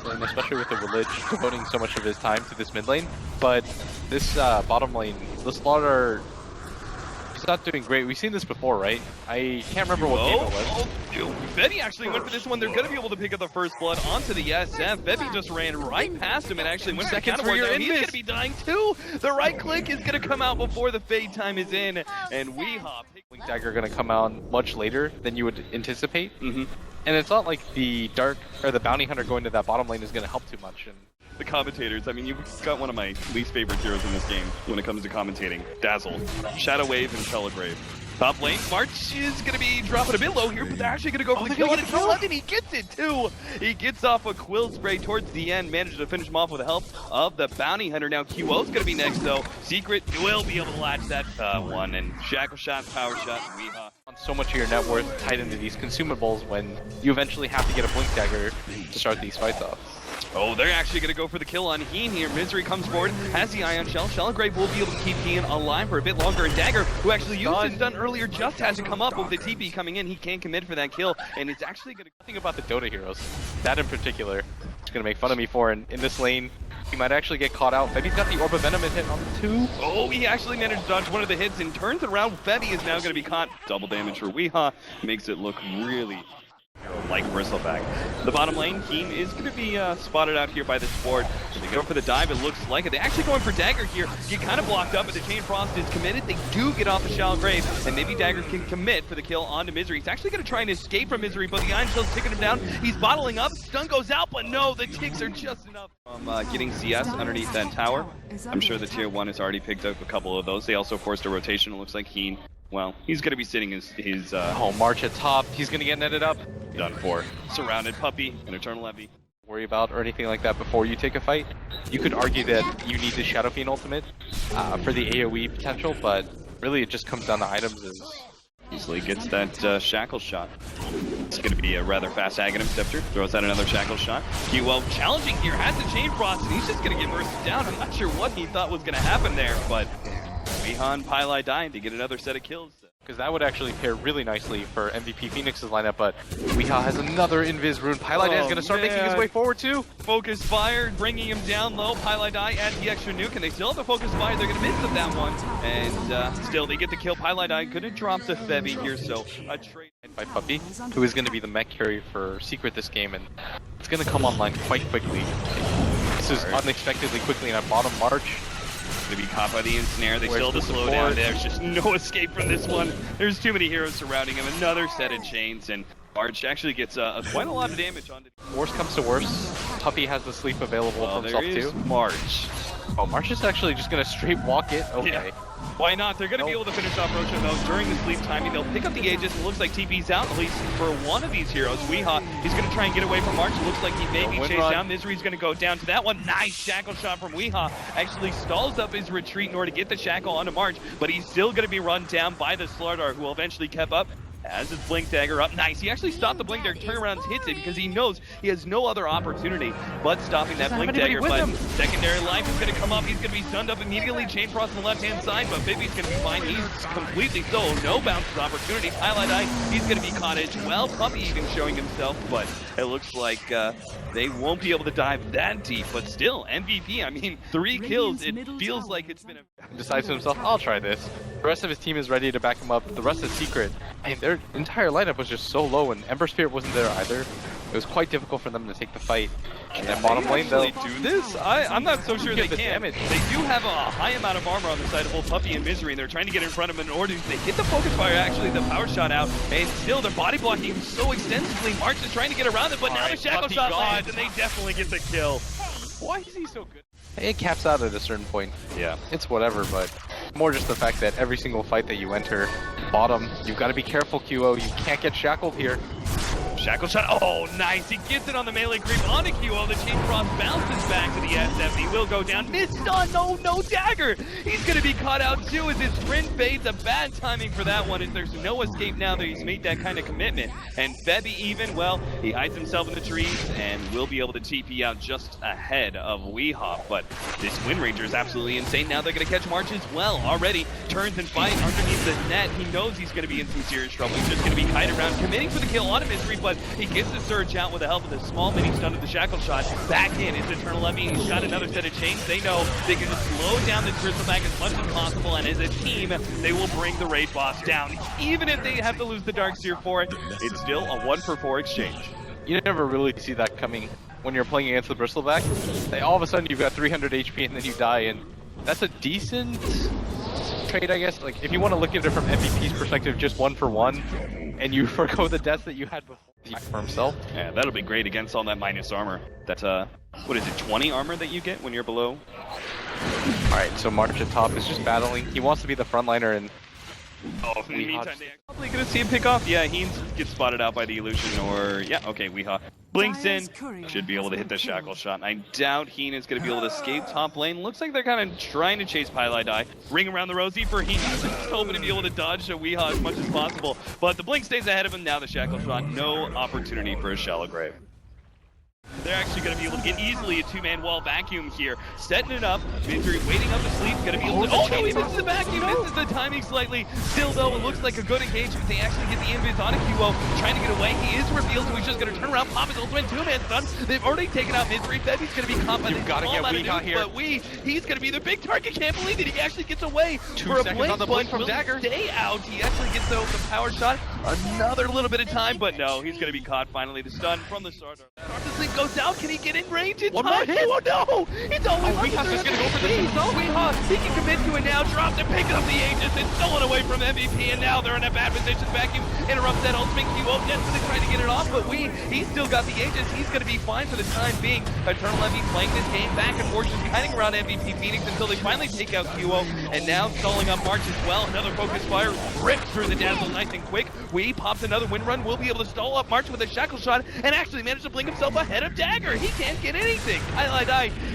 lane, especially with the Lich devoting so much of his time to this mid lane. But this bottom lane, the Slardar, he's not doing great. We've seen this before, right? I can't remember what game it was. Febby actually went for this one. They're going to be able to pick up the first blood onto the SF. Febby just ran right past him and actually went back for your He's going to be dying too. The right click is going to come out before the fade time is in, and Weehaw. Blink Dagger are going to come out much later than you would anticipate. And it's not like the Dark or the Bounty Hunter going to that bottom lane is going to help too much. And the commentators, I mean, you've got one of my least favorite heroes in this game when it comes to commentating. Dazzle, Shadow Wave, and Telegrave. Top lane, March is going to be dropping a bit low here, but they're actually going to go for the kill on EternalEnvy, and he gets it too! He gets off a Quill Spray towards the end, manages to finish him off with the help of the Bounty Hunter. Now QO's going to be next though. Secret will be able to latch that one, and Shackle Shot, Power Shot, Weehaw. So much of your net worth tied into these consumables when you eventually have to get a Blink Dagger to start these fights off. Oh, they're actually going to go for the kill on Heen here. Misery comes forward, has the Ion Shell. Telegrave will be able to keep Heen alive for a bit longer. And Dagger, who actually used his stun earlier, just has to come up with the TP coming in. He can't commit for that kill, and it's actually going to... Think about the Dota heroes. That in particular, is going to make fun of me for. And in this lane, he might actually get caught out. Febby's got the Orb of Venom hit on the 2. Oh, he actually managed to dodge one of the hits and turns it around. Febby is now going to be caught. Double damage for Weehaw. Makes it look really... like Bristleback. The bottom lane, Heen is going to be spotted out here by this board. They go for the dive, it looks like it. They're actually going for Dagger here. Get kind of blocked up, but the Chain Frost is committed. They do get off the Shallow Grave, and maybe Dagger can commit for the kill onto Misery. He's actually going to try and escape from Misery, but the Iron Shell's taking him down. He's bottling up, stun goes out, but no, the ticks are just enough. From getting CS underneath that tower. I'm sure the Tier 1 has already picked up a couple of those. They also forced a rotation. It looks like Heen, well, he's going to be sitting his oh, March at top. He's going to get netted up. Done for. Surrounded Puppey and EternalEnvy. Worry about or anything like that before you take a fight. You could argue that you need the Shadow Fiend ultimate for the AoE potential, but really it just comes down to items. And easily gets that Shackle Shot. It's going to be a rather fast Aghanim Scepter. Throws out another Shackle Shot. QO challenging here, has the Chain Frost, and he's just going to get bursted down. I'm not sure what he thought was going to happen there, but Weehaw and pieliedie to get another set of kills. Because that would actually pair really nicely for MVP Phoenix's lineup, but Weehaw has another Invis Rune. pieliedie is going to start making his way forward too. Focus Fire, bringing him down low. pieliedie adds the extra nuke, and they still have the Focus Fire. They're going to miss with that one. And still, they get the kill. pieliedie could have dropped to Febby here, so a trade by Puppey, who is going to be the mech carry for Secret this game, and it's going to come online quite quickly. This is unexpectedly quickly in a bottom March. To be caught by the ensnare. They still have to slow down. There's just no escape from this one. There's too many heroes surrounding him. Another set of chains, and March actually gets quite a lot of damage on it. Worst comes to worst, Puppey has the sleep available for himself too. March. Oh, March is actually just going to straight walk it. Okay. Yeah. Why not? They're going to be able to finish off Roshan though during the sleep timing. They'll pick up the Aegis. It looks like TP's out, at least for one of these heroes. Weehaw, he's going to try and get away from March. It looks like he may be chased down. Misery's going to go down to that one. Nice Shackle Shot from Weehaw. Actually stalls up his retreat in order to get the Shackle onto March, but he's still going to be run down by the Slardar, who will eventually keep up. As his Blink Dagger up, nice. He actually stopped the Blink Dagger, turn around, hits it because he knows he has no other opportunity but stopping that Blink Dagger. But secondary life is going to come up. He's going to be stunned up immediately. Chain Frost on the left-hand side, but Bibby's going to be fine. He's completely solo. No bounces opportunity. pieliedie, he's going to be caught as well. Puppey even showing himself, but it looks like they won't be able to dive that deep. But still, MVP. I mean, 3 kills. It feels like it's been a... Decides to himself, I'll try this. The rest of his team is ready to back him up. The rest is Secret. I mean, their entire lineup was just so low, and Ember Spirit wasn't there either. It was quite difficult for them to take the fight. And then bottom lane, they'll do this? I'm not so sure they can. Damage. They do have a high amount of armor on the side of both Puppey and Misery, and they're trying to get in front of him in order to get the Focus Fire, actually, the Power Shot out, and still they're body blocking him so extensively. March is trying to get around it, but now the Shackle Shot lands, and they definitely get the kill. Why is he so good? It caps out at a certain point. Yeah. It's whatever, but more just the fact that every single fight that you enter, bottom, you've got to be careful, QO. You can't get shackled here. Shackle Shot, oh nice, he gets it on the melee creep onto QO, the Chain Frost bounces back to the SF, he will go down, missed stun, no Dagger! He's gonna be caught out too as his sprint fades, a bad timing for that one as there's no escape now that he's made that kind of commitment. And Febby even, well, he hides himself in the trees and will be able to TP out just ahead of Weehaw, but this Windranger is absolutely insane. Now they're gonna catch March as well, already turns and fight underneath the net, he knows he's gonna be in some serious trouble, he's just gonna be kited around, committing for the kill on a Misery, but but he gets the surge out with the help of the small mini stun of the shackle shot. Back in is EternalEnvy. He's got another set of chains. They know they can just slow down this Bristleback as much as possible, and as a team, they will bring the raid boss down. Even if they have to lose the Dark Seer for it, it's still a 1-for-4 exchange. You never really see that coming when you're playing against the Bristleback. All of a sudden you've got 300 HP and then you die, and that's a decent trade, I guess. Like, if you want to look at it from MVP's perspective, just 1-for-1, and you forgo the deaths that you had before for himself. Yeah, that'll be great against all that minus armor. That's, what is it, 20 armor that you get when you're below? Alright, so March at top is just battling. He wants to be the frontliner, and oh, in the meantime, they're probably gonna see him pick off. Yeah, Heen gets spotted out by the illusion, or yeah, okay, Weehaw blinks in, should be able to hit the shackle shot. I doubt Heen is gonna be able to escape top lane. Looks like they're kind of trying to chase pieliedie. Ring around the rosy for Heen, just hoping to be able to dodge a Weehaw as much as possible. But the blink stays ahead of him. Now the shackle shot, no opportunity for a shallow grave. They're actually going to be able to get easily a two-man wall vacuum here. Setting it up. Misery waiting up to sleep. Going to be able to... Oh, no, he misses the vacuum. Misses the timing slightly. Still, though, it looks like a good engagement. They actually get the invis on a QO. Trying to get away. He is revealed, so he's just going to turn around, pop his ultimate two-man stun. They've already taken out Misery. Febby's going to be caught by the small amount of nuke, here. But he's going to be the big target. Can't believe it. He actually gets away for a blink, on the blink from will Dagger. Stay out. He actually gets the power shot. Another little bit of time, but no, he's going to be caught finally. The stun from the Slardar. Start to sleep goes down. Can he get in range in One time? more hit. Oh no! It's always Weehaw's just gonna go for the Weehaw, he can commit to it now, drops it, picks up the Aegis, it's stolen away from MVP, and now they're in a bad position. Vacuum interrupts that ultimate QO, desperately trying to get it off, but he's still got the Aegis, he's gonna be fine for the time being. EternalEnvy playing this game back and forth, just kiting around MVP Phoenix until they finally take out QO, and now stalling up March as well. Another focus fire ripped through the Dazzle nice and quick. We pops another win run, will be able to stall up March with a shackle shot, and actually manage to blink himself ahead of Dagger. He can't get anything.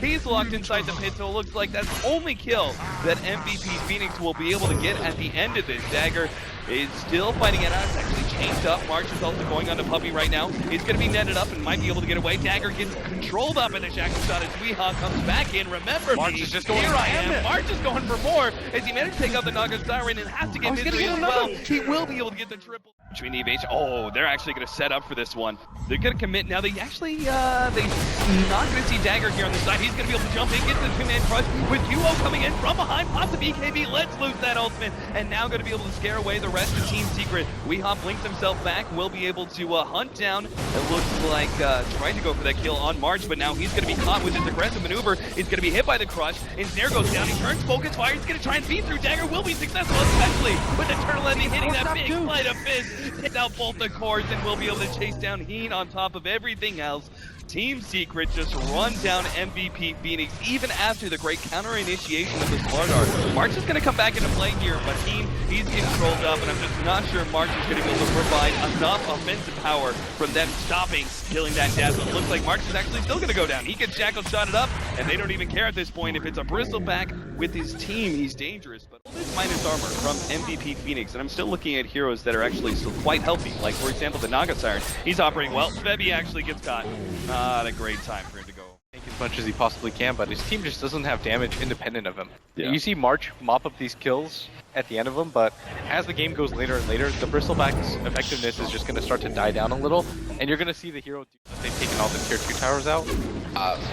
He's locked inside the pit, so it looks like that's the only kill that MVP Phoenix will be able to get at the end of this. Dagger is still fighting it out. It's actually changed up. March is also going on to Puppey right now. He's going to be netted up and might be able to get away. Dagger gets controlled up in the shackle shot as Weehaw comes back in. Remember March me. is just going Here I am. March is going for more as he managed to take out the Naga Siren and has to get Misery as well. He will be able to get the triple. Between the evasion. Oh, they're actually going to set up for this one. They're going to commit now. They actually, they're not going to see Dagger here on the side. He's going to be able to jump in, get the two-man crush with QO coming in from behind. Pops the BKB, lets loose that ultimate, and now going to be able to scare away the rest of Team Secret. Weehaw blinks himself back, will be able to hunt down. It looks like trying to go for that kill on March, but now he's going to be caught with his aggressive maneuver. He's going to be hit by the crush. His snare goes down. He turns focus fire. He's going to try and beat through. Dagger will be successful, especially with EternalEnvy hitting that big flight of fist. Hits out both the cores and will be able to chase down Heen on top of everything else. Team Secret just run down MVP Phoenix even after the great counter initiation of the Slardar. March is going to come back into play here, but Heen, he's getting trolled up, and I'm just not sure March is going to be able to provide enough offensive power from them stopping, killing that Dazzle. It looks like March is actually still going to go down. He gets shackle shotted up, and they don't even care at this point. If it's a Bristleback with his team, he's dangerous. But all this minus armor from MVP Phoenix, and I'm still looking at heroes that are actually still quite healthy. Like, for example, the Naga Siren. He's operating well. Febby actually gets caught. Not a great time for him to go. Take as much as he possibly can, but his team just doesn't have damage independent of him. Yeah. You see March mop up these kills at the end of them, but as the game goes later and later, the Bristleback's effectiveness is just going to start to die down a little, and you're going to see the hero that they've taken all the tier 2 towers out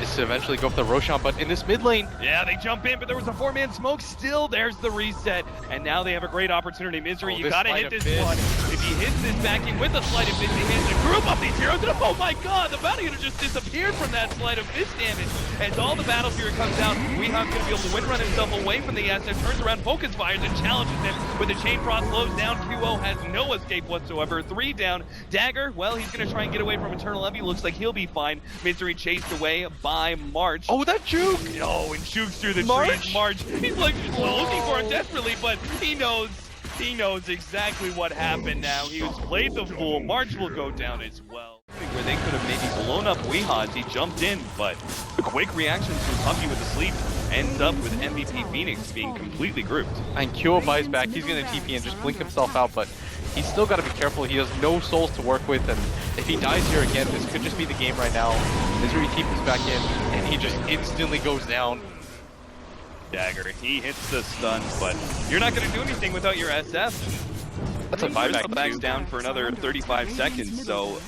is to eventually go for the Roshan, but in this mid lane... Yeah, they jump in, but there was a 4-man smoke. Still, there's the reset, and now they have a great opportunity. Misery, you gotta hit this one. If he hits this vacuum with a sleight of fist, he hits to group up these heroes, and oh my god, the bounty hunter just disappeared from that sleight of fist damage. As all the battle fury comes out, Weeha's gonna be able to win run himself away from the asset, turns around, focus fires, and challenges him. With the chain frost slows down, QO has no escape whatsoever. 3 down. Dagger, well, he's gonna try and get away from EternalEnvy. Looks like he'll be fine. Misery chased away by March. Oh, that juke! Oh, and jukes through the trees. March, he's like looking for it desperately, but he knows exactly what happened now. He was played the fool. March will go down as well. Where they could have maybe blown up Weehaw as he jumped in, but the quick reactions from Puppey with the sleep ends up with MVP Phoenix being completely grouped. And QO buys back. He's going to TP and just blink himself out, but he's still got to be careful. He has no souls to work with, and if he dies here again, this could just be the game right now. Misery TPs back in, and he just instantly goes down. Dagger, he hits the stun, but you're not going to do anything without your SF. That's a buyback. Bristleback's down for another 35 seconds, so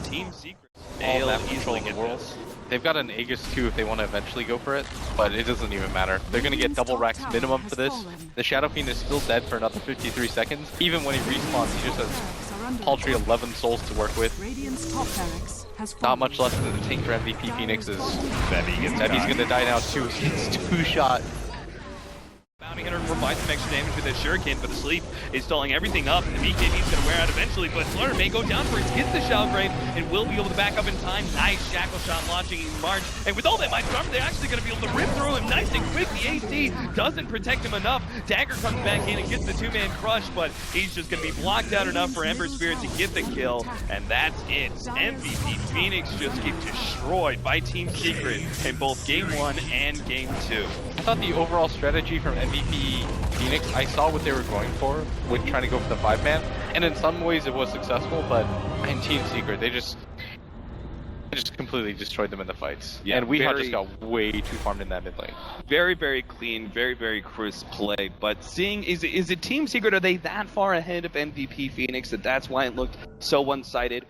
Team Secret. All They'll map easily control in get the world. this. They've got an Aegis too if they want to eventually go for it, but it doesn't even matter. They're going to get double racks minimum for this. The Shadow Fiend is still dead for another 53 seconds. Even when he respawns, he just has paltry 11 souls to work with. Not much less than the Tinker MVP Phoenix is. He's going to die now too. It's two-shot. Bounty Hunter provides some extra damage with his Shuriken, but the sleep is stalling everything up, and the BKB's going to wear out eventually, but Slardar may go down for it, gets the Shell Grave, and will be able to back up in time. Nice Shackle Shot launching in March, and with all that Might Armor, they're actually going to be able to rip through him nice and quick. The AC doesn't protect him enough. Dagger comes back in and gets the two-man crush, but he's just going to be blocked out enough for Ember Spirit to get the kill, and that's it. MVP Phoenix just get destroyed by Team Secret in both Game 1 and Game 2. I thought the overall strategy from MVP Phoenix, I saw what they were going for with trying to go for the 5-man, and in some ways it was successful, but in Team Secret, they just completely destroyed them in the fights. Yeah, and Weehaw just got way too farmed in that mid lane. Very, very clean, very, very crisp play. But seeing, is it Team Secret, are they that far ahead of MVP Phoenix that that's why it looked so one-sided?